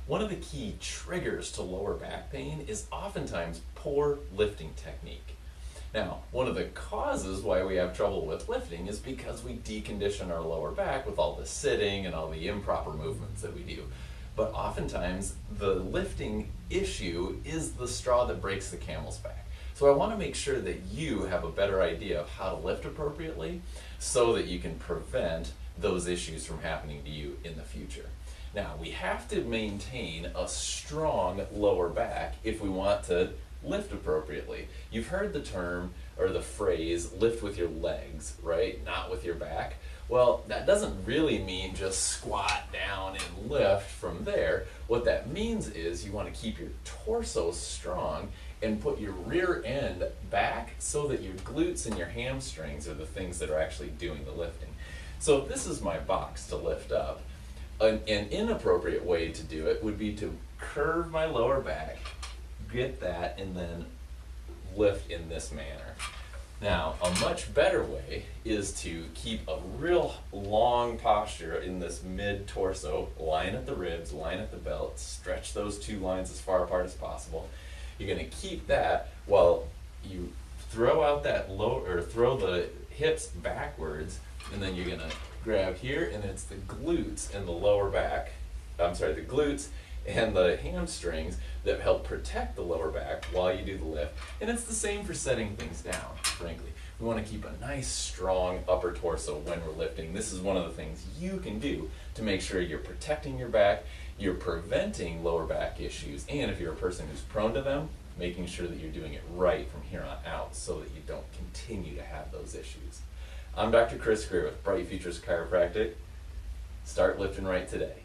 One of the key triggers to lower back pain is oftentimes poor lifting technique. Now, one of the causes why we have trouble with lifting is because we decondition our lower back with all the sitting and all the improper movements that we do. But oftentimes, the lifting issue is the straw that breaks the camel's back. So I want to make sure that you have a better idea of how to lift appropriately so that you can prevent those issues from happening to you in the future. Now, we have to maintain a strong lower back if we want to lift appropriately. You've heard the term or the phrase, lift with your legs, right? Not with your back. Well, that doesn't really mean just squat down and lift from there. What that means is you want to keep your torso strong and put your rear end back so that your glutes and your hamstrings are the things that are actually doing the lifting. So if this is my box to lift up, an inappropriate way to do it would be to curve my lower back, get that, and then lift in this manner. Now, a much better way is to keep a real long posture in this mid-torso, line at the ribs, line at the belt, stretch those two lines as far apart as possible. You're going to keep that while you throw out that low, or throw the hips backwards, and then you're going to grab here, and it's the glutes and the lower back, the glutes and the hamstrings that help protect the lower back while you do the lift. And it's the same for setting things down, frankly. We want to keep a nice, strong upper torso when we're lifting. This is one of the things you can do to make sure you're protecting your back, you're preventing lower back issues, and if you're a person who's prone to them, making sure that you're doing it right from here on out so that you don't continue to have those issues. I'm Dr. Grier with Bright Futures Chiropractic. Start lifting right today.